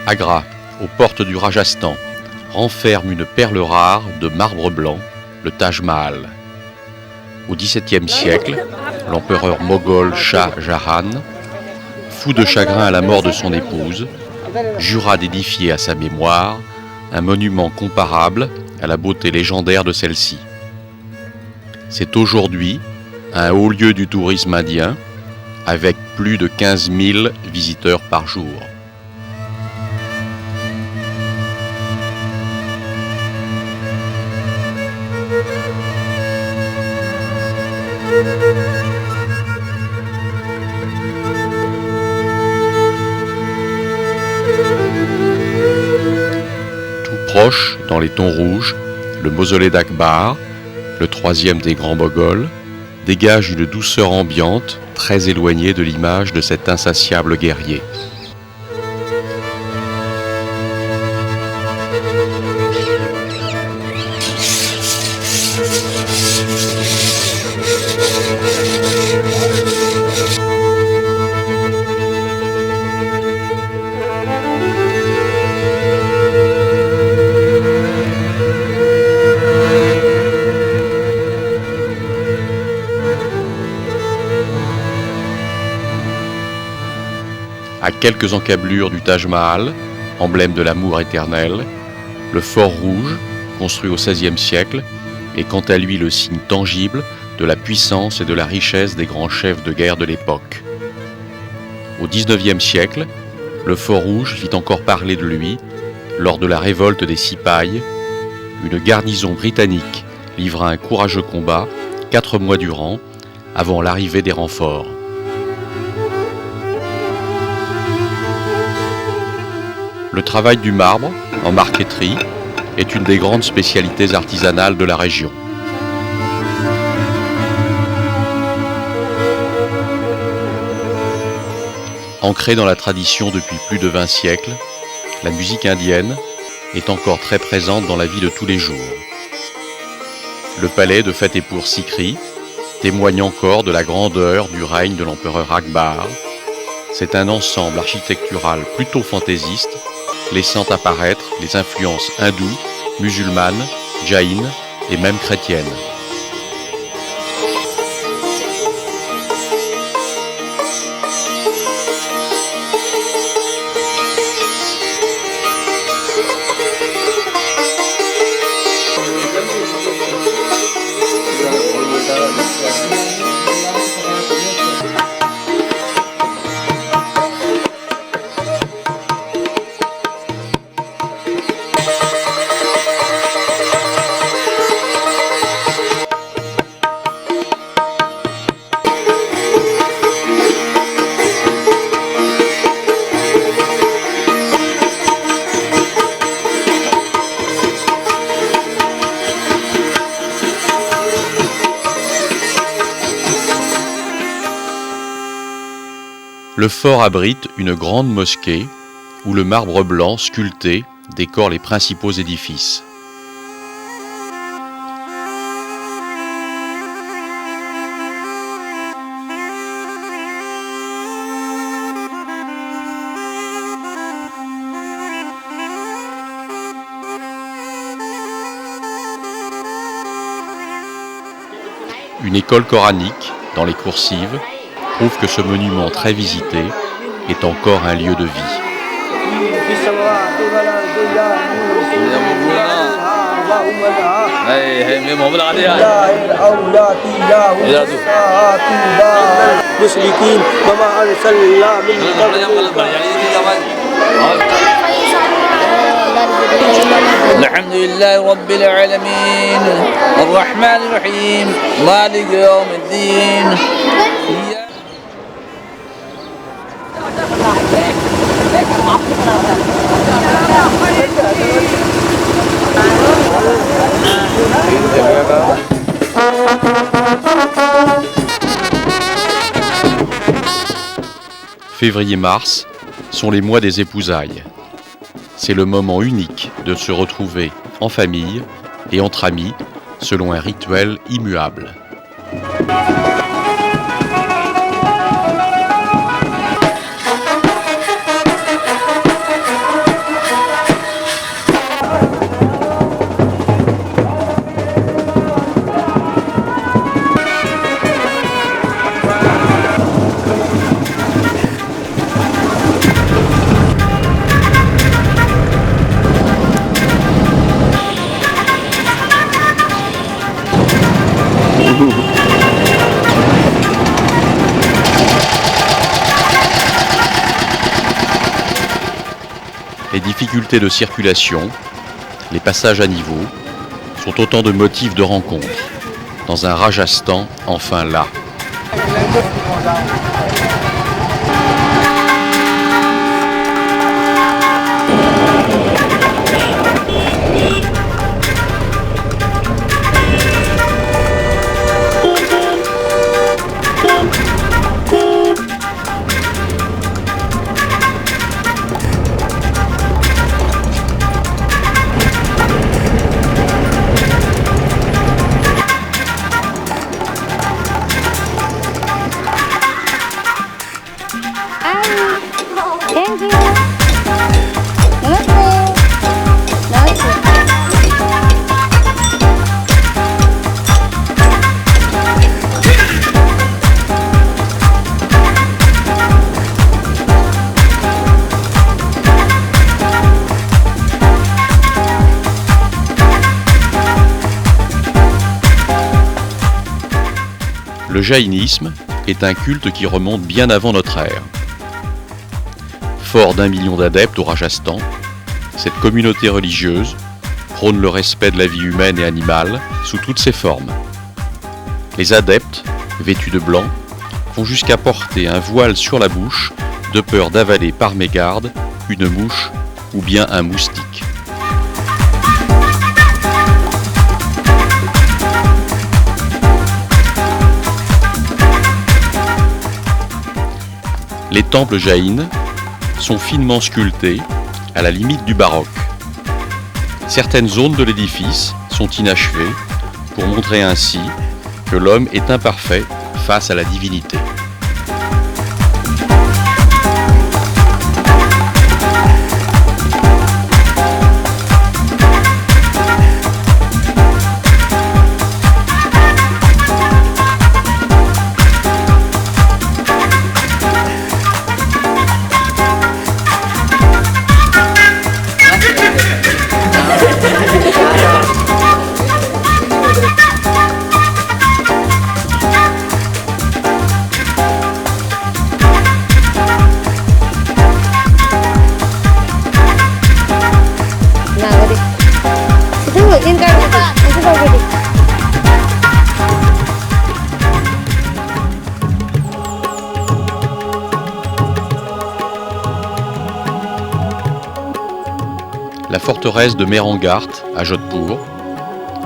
Agra, aux portes du Rajasthan, renferme une perle rare de marbre blanc, le Taj Mahal. Au XVIIe siècle, l'empereur moghol Shah Jahan, fou de chagrin à la mort de son épouse, jura d'édifier à sa mémoire un monument comparable à la beauté légendaire de celle-ci. C'est aujourd'hui un haut lieu du tourisme indien, avec plus de 15 000 visiteurs par jour. Tout proche, dans les tons rouges, le mausolée d'Akbar, le troisième des grands Moghols, dégage une douceur ambiante très éloignée de l'image de cet insatiable guerrier. À quelques encablures du Taj Mahal, emblème de l'amour éternel, le Fort Rouge, construit au XVIe siècle, est quant à lui le signe tangible de la puissance et de la richesse des grands chefs de guerre de l'époque. Au XIXe siècle, le Fort Rouge fit encore parler de lui lors de la révolte des Sipahs. Une garnison britannique livra un courageux combat 4 mois durant, avant l'arrivée des renforts. Le travail du marbre, en marqueterie, est une des grandes spécialités artisanales de la région. Ancrée dans la tradition depuis plus de 20 siècles, la musique indienne est encore très présente dans la vie de tous les jours. Le palais de Fatehpur Sikri témoigne encore de la grandeur du règne de l'empereur Akbar. C'est un ensemble architectural plutôt fantaisiste, laissant apparaître les influences hindoues, musulmanes, jaïnes et même chrétiennes. Le fort abrite une grande mosquée où le marbre blanc sculpté décore les principaux édifices. Une école coranique, dans les coursives, prouve que ce monument très visité est encore un lieu de vie. الحمد لله رب العالمين الرحمن الرحيم مالك يوم الدين. Février-mars sont les mois des épousailles. C'est le moment unique de se retrouver en famille et entre amis selon un rituel immuable. difficultés de circulation, les passages à niveau, sont autant de motifs de rencontre dans un Rajasthan enfin là. Thank you. Namaste. Le jaïnisme est un culte qui remonte bien avant notre ère. Fort d'1 million d'adeptes au Rajasthan, cette communauté religieuse prône le respect de la vie humaine et animale sous toutes ses formes. Les adeptes, vêtus de blanc, vont jusqu'à porter un voile sur la bouche de peur d'avaler par mégarde une mouche ou bien un moustique. Les temples jaïnes sont finement sculptés à la limite du baroque. Certaines zones de l'édifice sont inachevées pour montrer ainsi que l'homme est imparfait face à la divinité. La forteresse de Mehrangarh à Jodhpur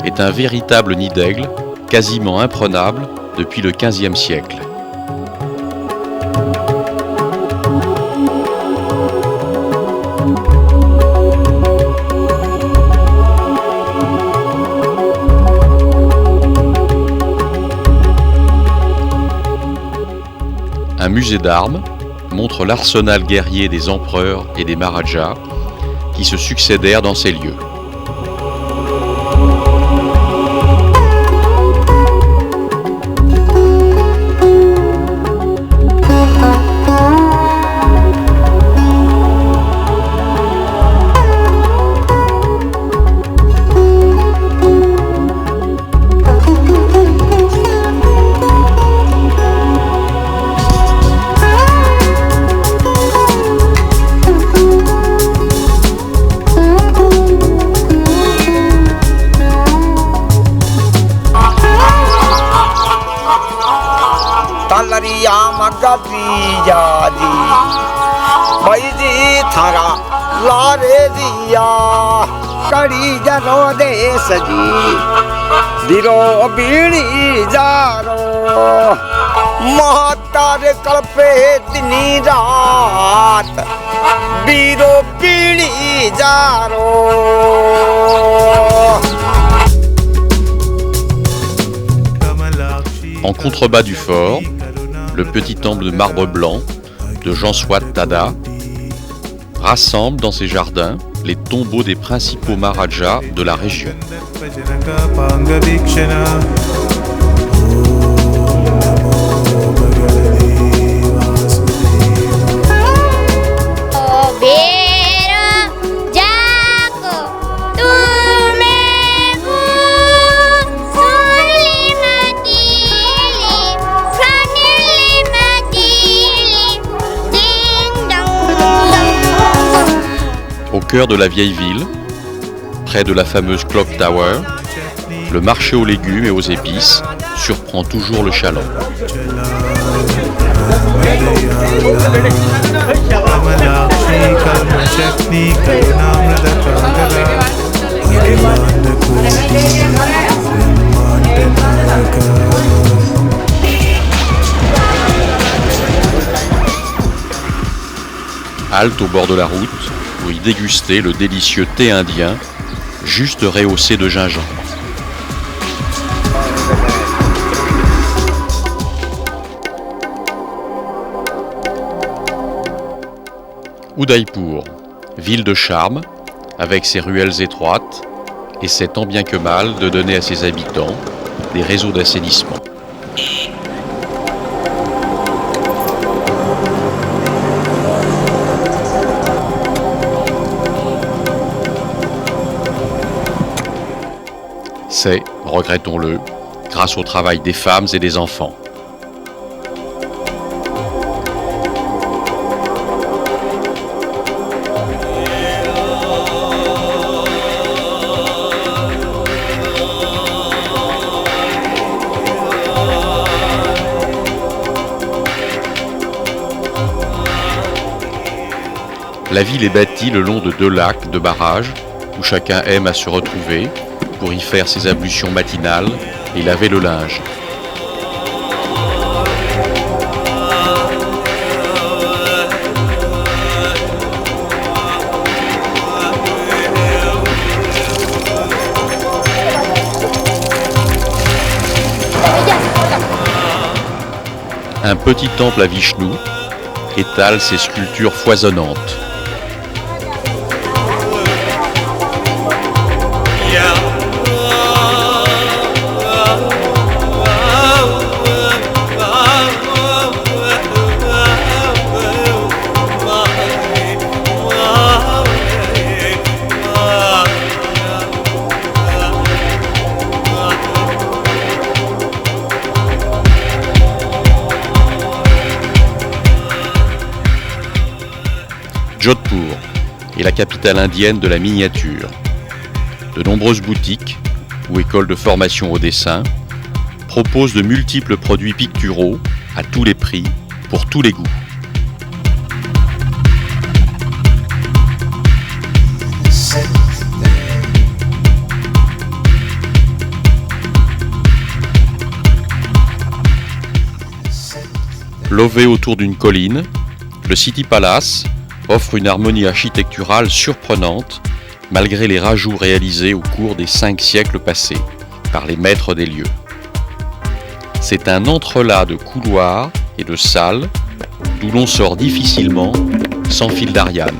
est un véritable nid d'aigle, quasiment imprenable depuis le XVe siècle. Un musée d'armes montre l'arsenal guerrier des empereurs et des maharajas qui se succédèrent dans ces lieux. Magabiyadi Baidi Thara Lare Diya Kari Jano Desaji Diro Biri Jaro Mahatar Kalpe Dini Raat Biro Biri Jaro. En contrebas du fort, le petit temple de marbre blanc de Janswat Tada rassemble dans ses jardins les tombeaux des principaux maharajas de la région. Au cœur de la vieille ville, près de la fameuse Clock Tower, le marché aux légumes et aux épices surprend toujours le chaland. Halte au bord de la route pour y déguster le délicieux thé indien, juste rehaussé de gingembre. Udaipur, ville de charme, avec ses ruelles étroites, essaie tant bien que mal de donner à ses habitants des réseaux d'assainissement. C'est, regrettons-le, grâce au travail des femmes et des enfants. La ville est bâtie le long de 2 lacs de barrages où chacun aime à se retrouver pour y faire ses ablutions matinales et laver le linge. Un petit temple à Vishnu étale ses sculptures foisonnantes. Jodhpur est la capitale indienne de la miniature. De nombreuses boutiques ou écoles de formation au dessin proposent de multiples produits picturaux à tous les prix, pour tous les goûts. Lové autour d'une colline, le City Palace offre une harmonie architecturale surprenante malgré les rajouts réalisés au cours des 5 siècles passés par les maîtres des lieux. C'est un entrelac de couloirs et de salles d'où l'on sort difficilement sans fil d'Ariane.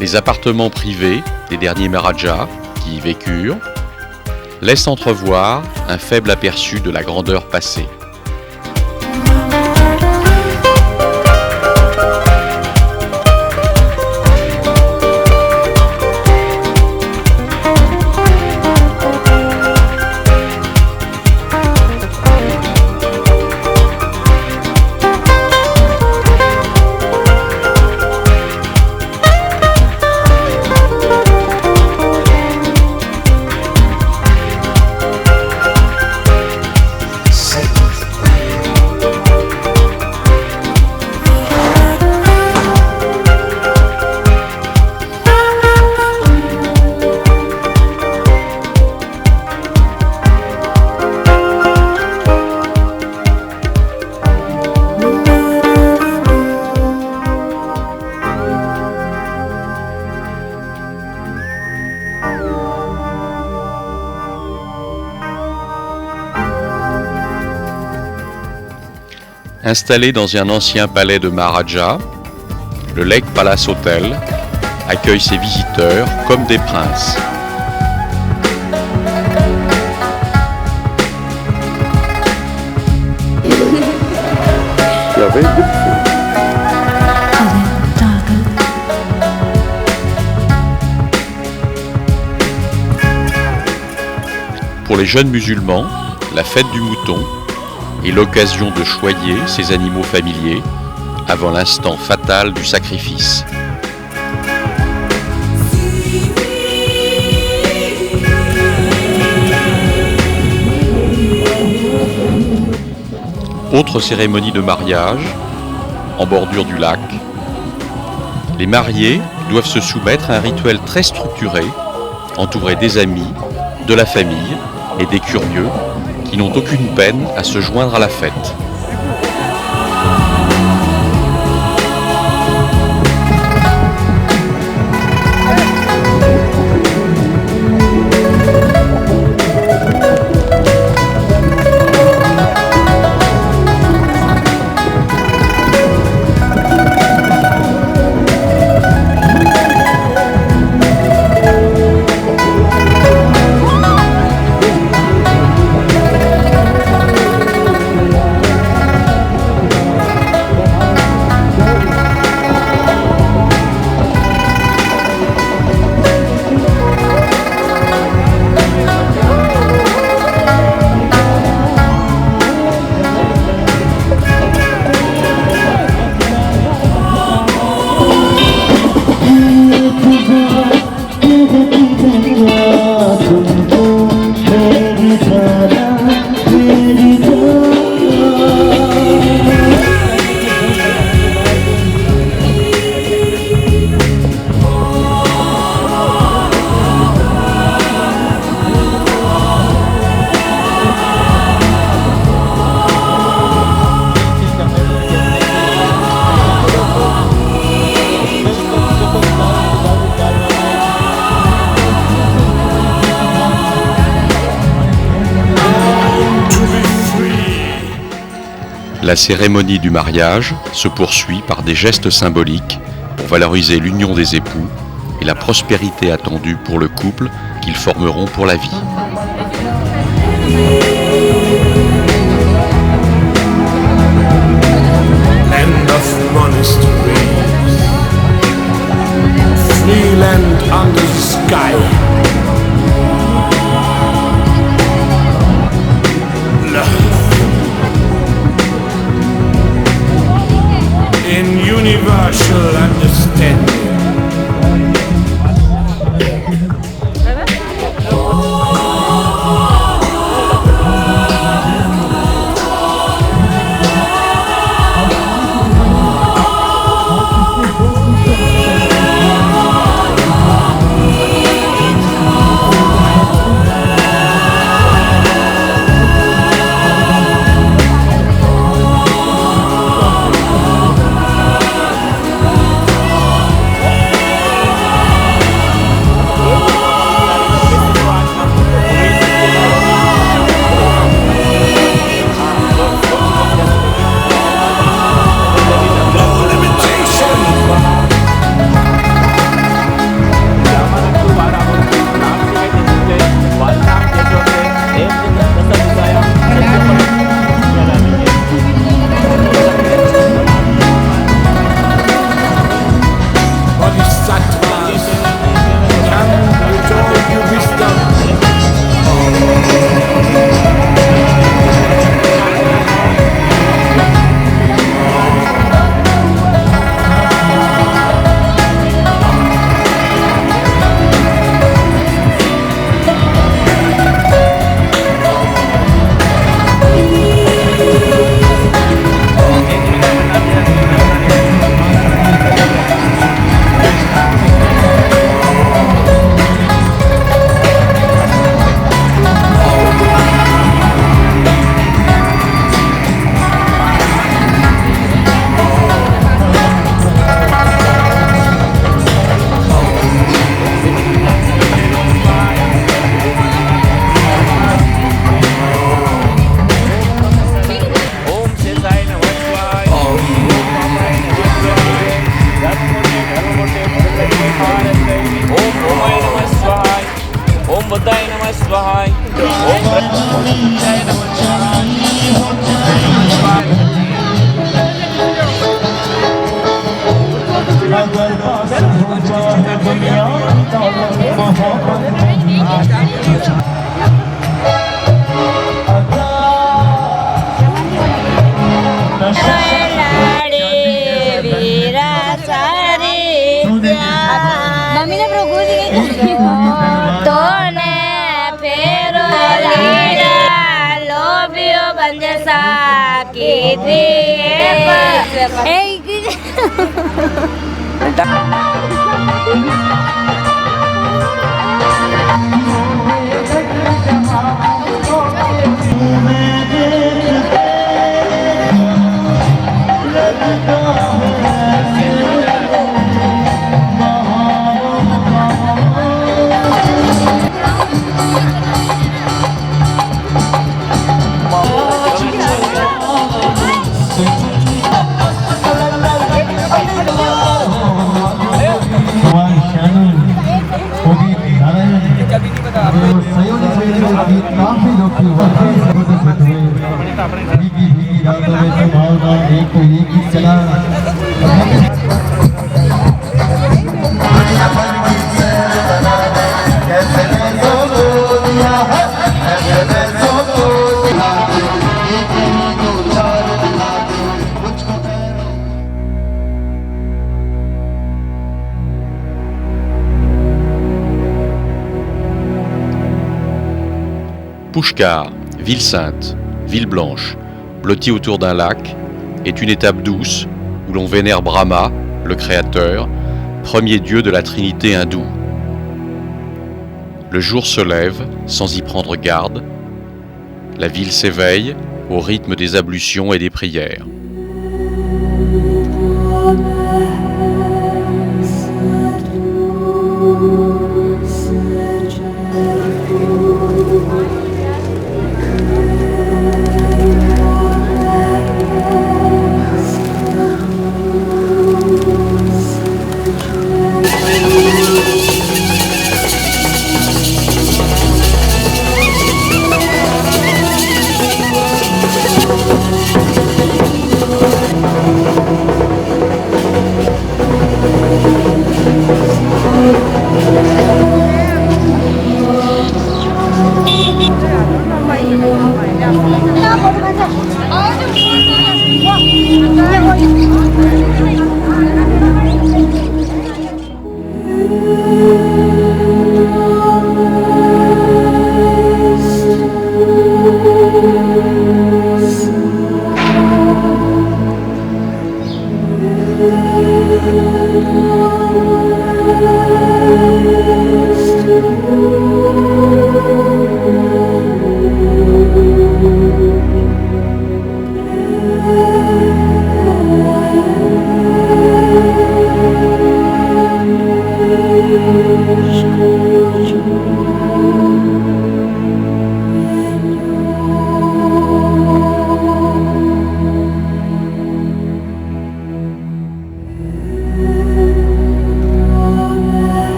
Les appartements privés des derniers Maharajas qui y vécurent laissent entrevoir un faible aperçu de la grandeur passée. Installé dans un ancien palais de Maharaja, le Lake Palace Hotel accueille ses visiteurs comme des princes. Pour les jeunes musulmans, la fête du mouton est l'occasion de choyer ces animaux familiers avant l'instant fatal du sacrifice. Autre cérémonie de mariage, en bordure du lac. Les mariés doivent se soumettre à un rituel très structuré, entouré des amis, de la famille et des curieux qui n'ont aucune peine à se joindre à la fête. La cérémonie du mariage se poursuit par des gestes symboliques pour valoriser l'union des époux et la prospérité attendue pour le couple qu'ils formeront pour la vie. Land of monasteries, free land under the sky. In universal understanding. Buddhaye Namah Swaha. Om Buddhaye Namah mummy ने प्रपोज तो ने फेरो लीड़ा लोबियो बंजसा की थी काफी लोग भीगी भीगी रातों में संभावना एक को एक ही चला Pushkar, ville sainte, ville blanche, blottie autour d'un lac, est une étape douce où l'on vénère Brahma, le créateur, premier dieu de la trinité hindoue. Le jour se lève sans y prendre garde, la ville s'éveille au rythme des ablutions et des prières.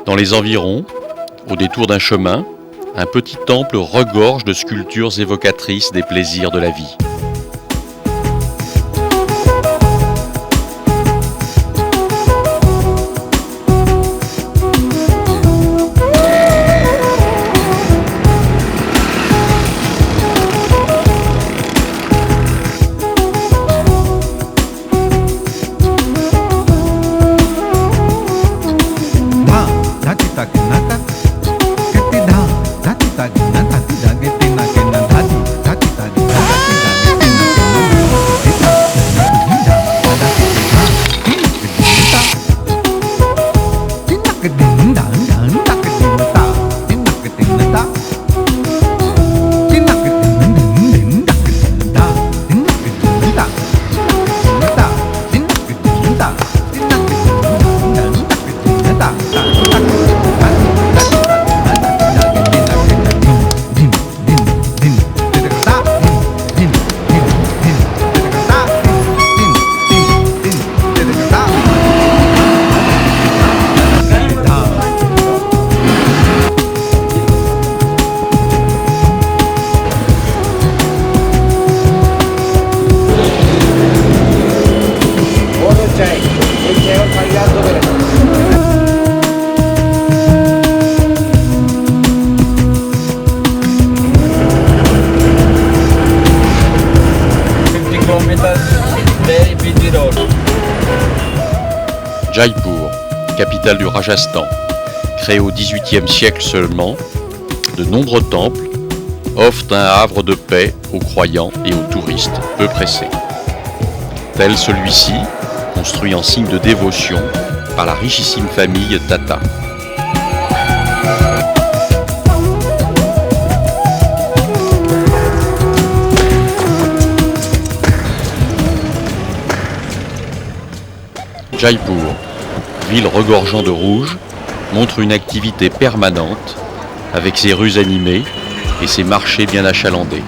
Dans les environs, au détour d'un chemin, un petit temple regorge de sculptures évocatrices des plaisirs de la vie. Jaipur, capitale du Rajasthan, créée au XVIIIe siècle seulement, de nombreux temples offrent un havre de paix aux croyants et aux touristes peu pressés. Tel celui-ci, construit en signe de dévotion par la richissime famille Tata. Jaipur, ville regorgeant de rouge, montre une activité permanente avec ses rues animées et ses marchés bien achalandés.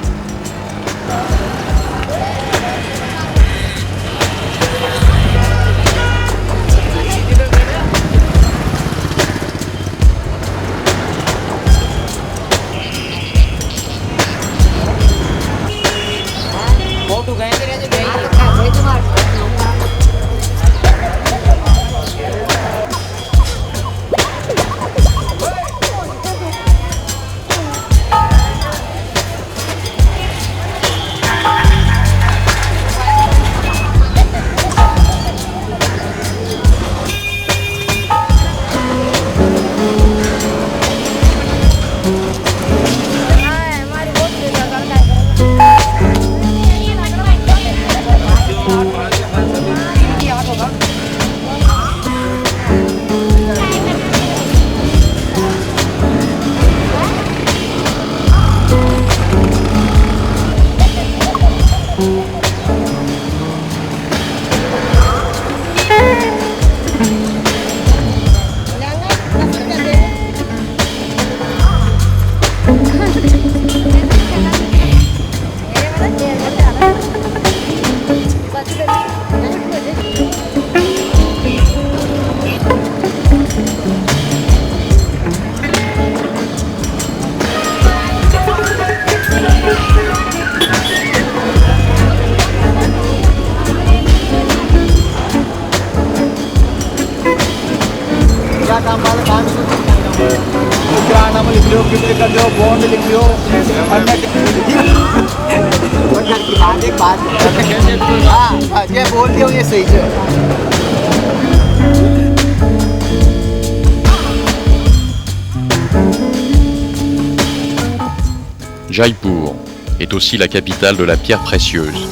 Jaipur est aussi la capitale de la pierre précieuse.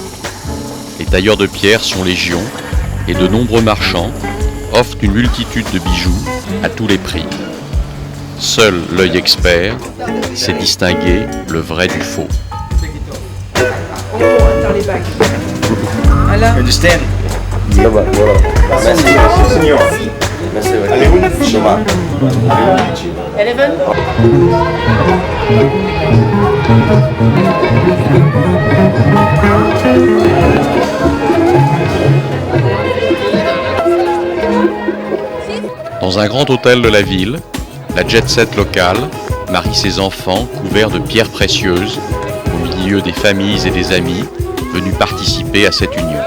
Les tailleurs de pierre sont légion et de nombreux marchands offrent une multitude de bijoux à tous les prix. Seul l'œil expert sait distinguer le vrai du faux. Understand? Merci, signor. Merci, Shoma. Dans un grand hôtel de la ville, la jet-set locale marie ses enfants couverts de pierres précieuses au milieu des familles et des amis venus participer à cette union.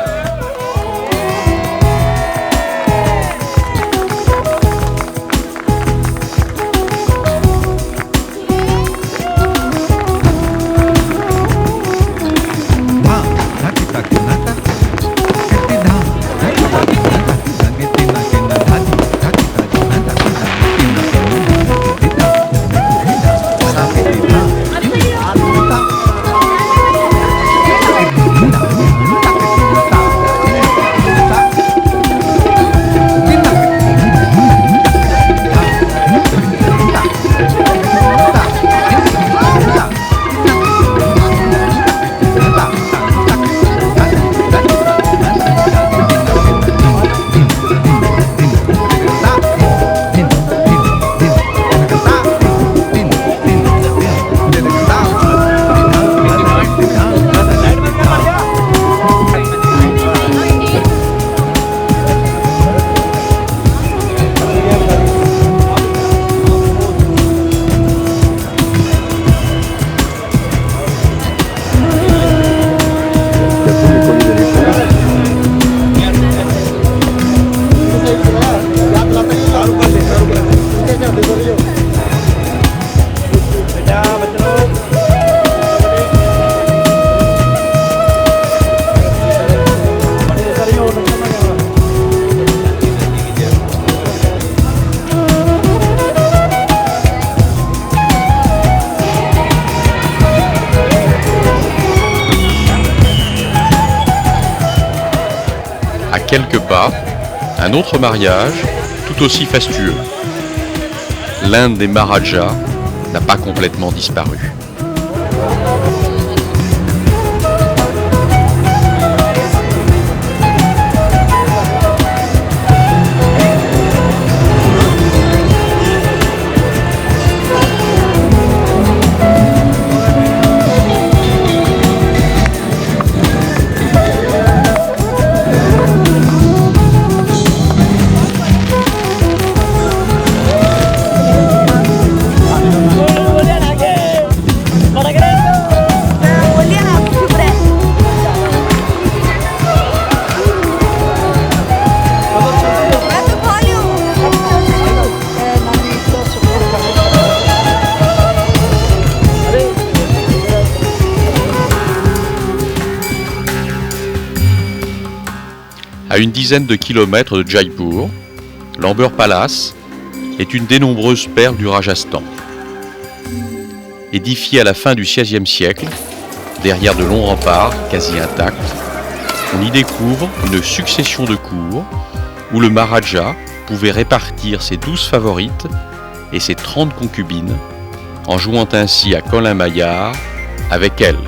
quelques pas, un autre mariage, tout aussi fastueux. L'Inde des Maharajas n'a pas complètement disparu. À une dizaine de kilomètres de Jaipur, l'Amber Palace est une des nombreuses perles du Rajasthan. Édifiée à la fin du XVIe siècle, derrière de longs remparts quasi intacts, on y découvre une succession de cours où le Maharaja pouvait répartir ses 12 favorites et ses 30 concubines, en jouant ainsi à Colin Maillard avec elles.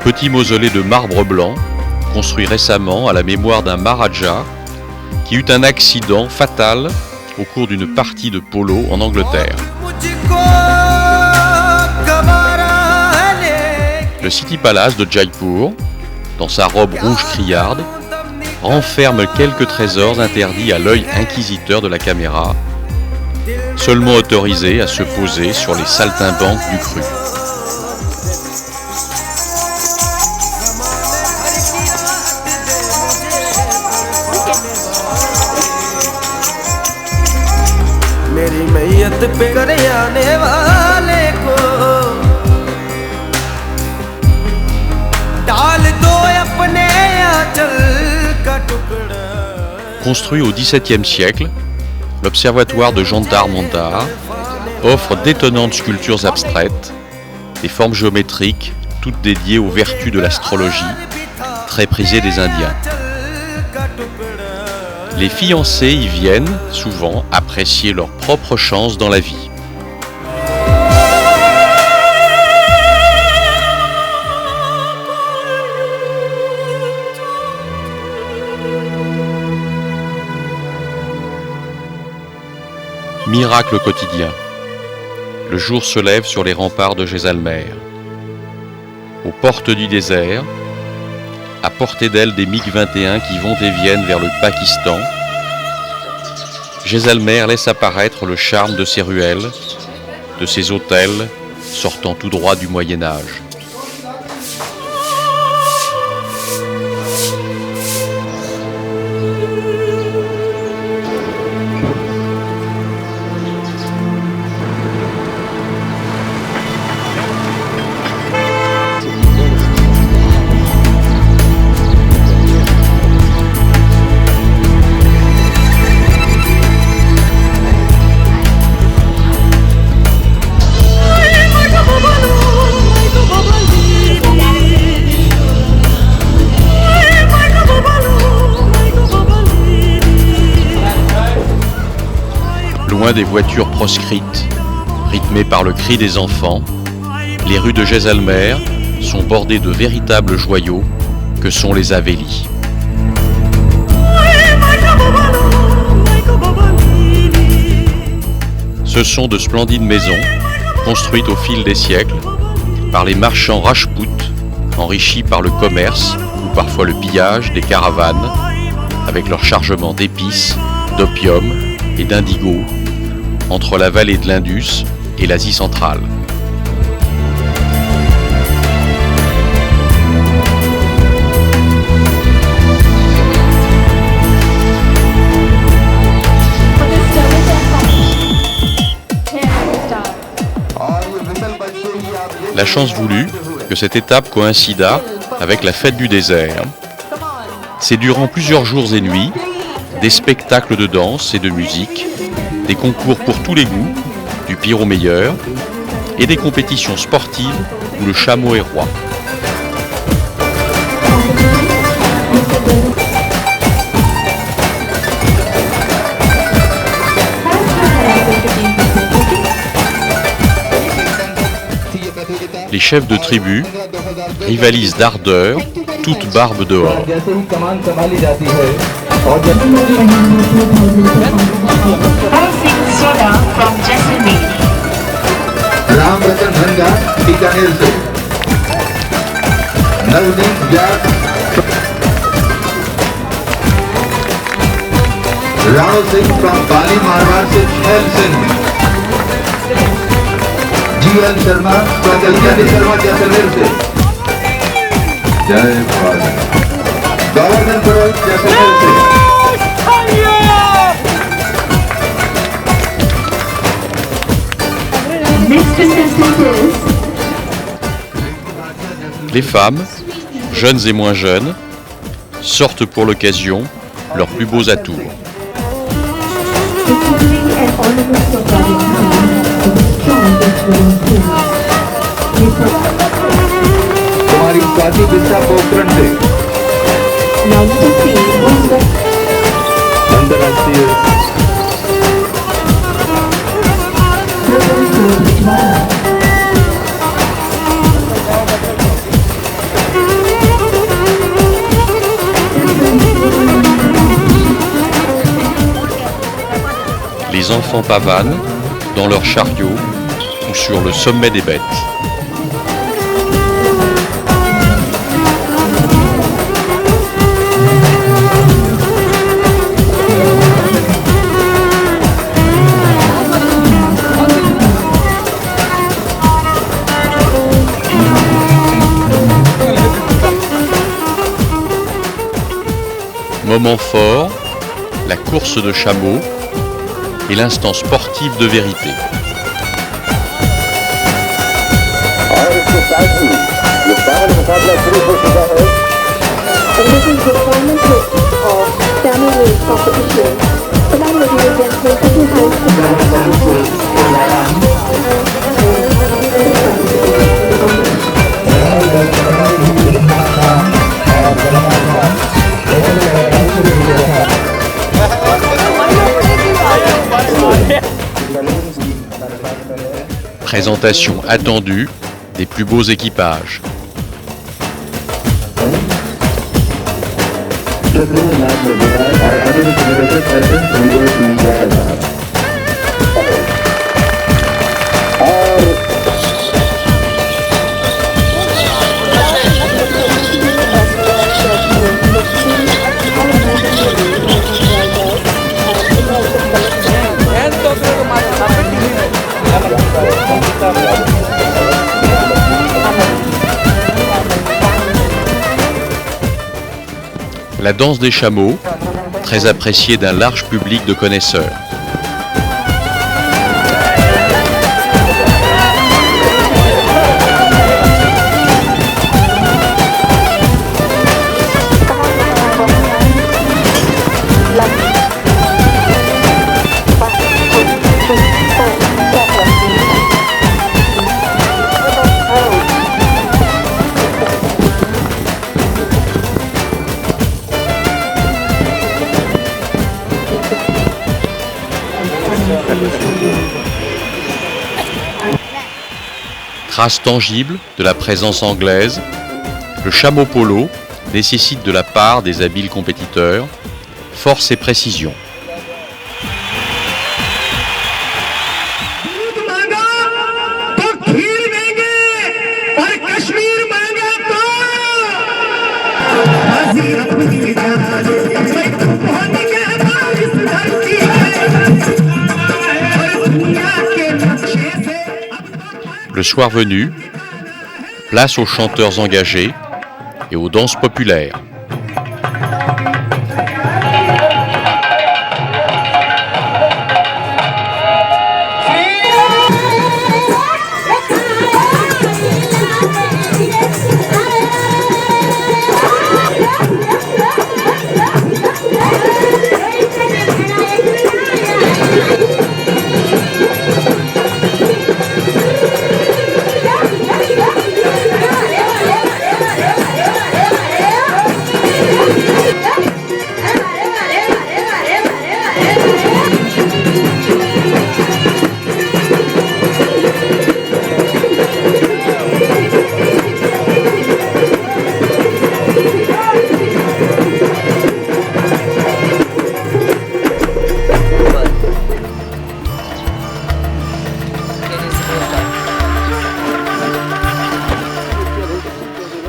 Petit mausolée de marbre blanc, construit récemment à la mémoire d'un Maharaja qui eut un accident fatal au cours d'une partie de polo en Angleterre. Le City Palace de Jaipur, dans sa robe rouge criarde, renferme quelques trésors interdits à l'œil inquisiteur de la caméra, seulement autorisés à se poser sur les saltimbanques du cru. Construit au XVIIe siècle, l'observatoire de Jantar Mandar offre d'étonnantes sculptures abstraites, des formes géométriques, toutes dédiées aux vertus de l'astrologie, très prisées des Indiens. Les fiancés y viennent souvent apprécier leur propre chance dans la vie. Miracle quotidien. Le jour se lève sur les remparts de Jaisalmer. Aux portes du désert, à portée d'aile des MiG-21 qui vont et viennent vers le Pakistan, Jaisalmer laisse apparaître le charme de ses ruelles, de ses hôtels sortant tout droit du Moyen-Âge. Loin des voitures proscrites, rythmées par le cri des enfants, les rues de Jaisalmer sont bordées de véritables joyaux que sont les Havelis. Ce sont de splendides maisons, construites au fil des siècles, par les marchands Rajput, enrichis par le commerce ou parfois le pillage des caravanes, avec leur chargement d'épices, d'opium et d'indigo, entre la vallée de l'Indus et l'Asie centrale. La chance voulut que cette étape coïncida avec la fête du désert. C'est durant plusieurs jours et nuits, des spectacles de danse et de musique, des concours pour tous les goûts, du pire au meilleur, et des compétitions sportives où le chameau est roi. Les chefs de tribu rivalisent d'ardeur, toute barbe dehors. Rao Singh from Bali, Maharashtra, Shell Singh. G.L. Sharma from Kalyani Sharma, Jaisalmer se. Jai Bharat. Govardhan Purohit, Jaisalmer se. Les femmes, jeunes et moins jeunes, sortent pour l'occasion leurs plus beaux atours. Kumari Swati Bisha Pokran se. Antarashtriya. Les enfants pavanent dans leur chariot ou sur le sommet des bêtes. Moment fort, la course de chameau et l'instant sportif de vérité. Présentation attendue des plus beaux équipages. La danse des chameaux, très appréciée d'un large public de connaisseurs. Trace tangible de la présence anglaise, le chameau polo nécessite de la part des habiles compétiteurs force et précision. Le soir venu, place aux chanteurs engagés et aux danses populaires.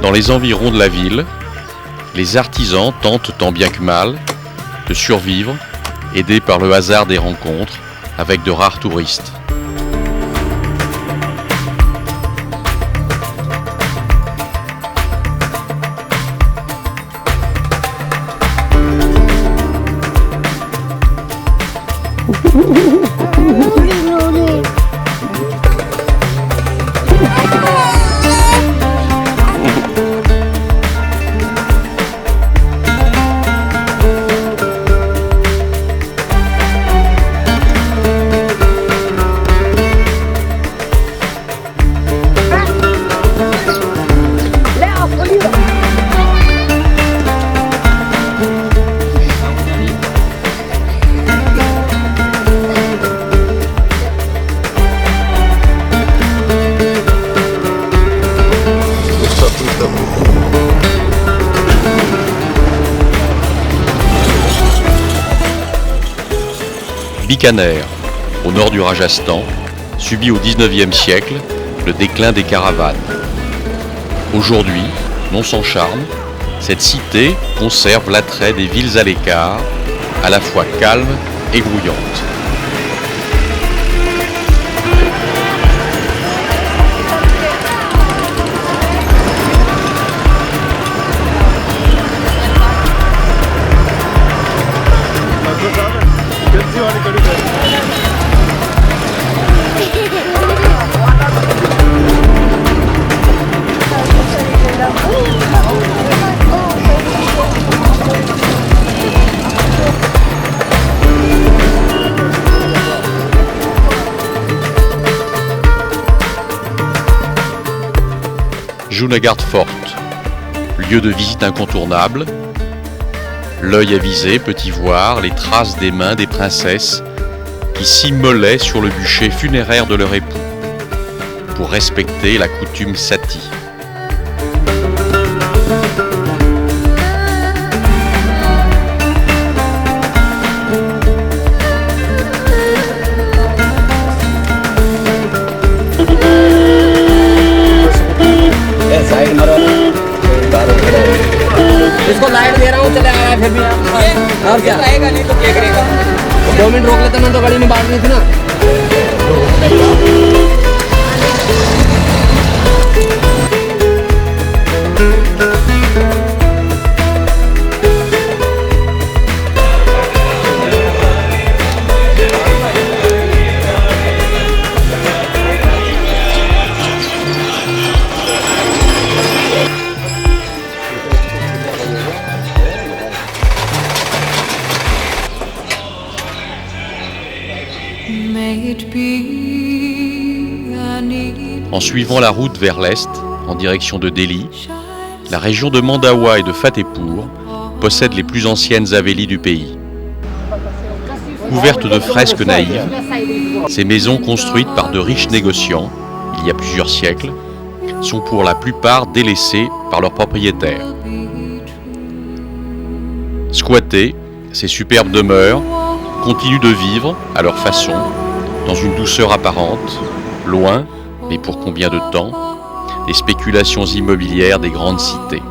Dans les environs de la ville, les artisans tentent tant bien que mal de survivre, aidés par le hasard des rencontres avec de rares touristes. Bikaner, au nord du Rajasthan, subit au XIXe siècle le déclin des caravanes. Aujourd'hui, non sans charme, cette cité conserve l'attrait des villes à l'écart, à la fois calmes et grouillantes. Junagadh Fort, lieu de visite incontournable. L'œil avisé peut y voir les traces des mains des princesses qui s'immolaient sur le bûcher funéraire de leur époux, pour respecter la coutume sati. इसको लाइट दे रहा हूँ चले आया फिर भी और क्या रहेगा नहीं तो क्या करेगा 2 मिनट रोक लेते ना तो गाड़ी में बांट रही थी ना En suivant la route vers l'est, en direction de Delhi, la région de Mandawa et de Fatehpur possède les plus anciennes havélis du pays. Couvertes de fresques naïves, ces maisons construites par de riches négociants, il y a plusieurs siècles, sont pour la plupart délaissées par leurs propriétaires. Squattées, ces superbes demeures continuent de vivre, à leur façon, dans une douceur apparente, loin, mais pour combien de temps, des spéculations immobilières des grandes cités.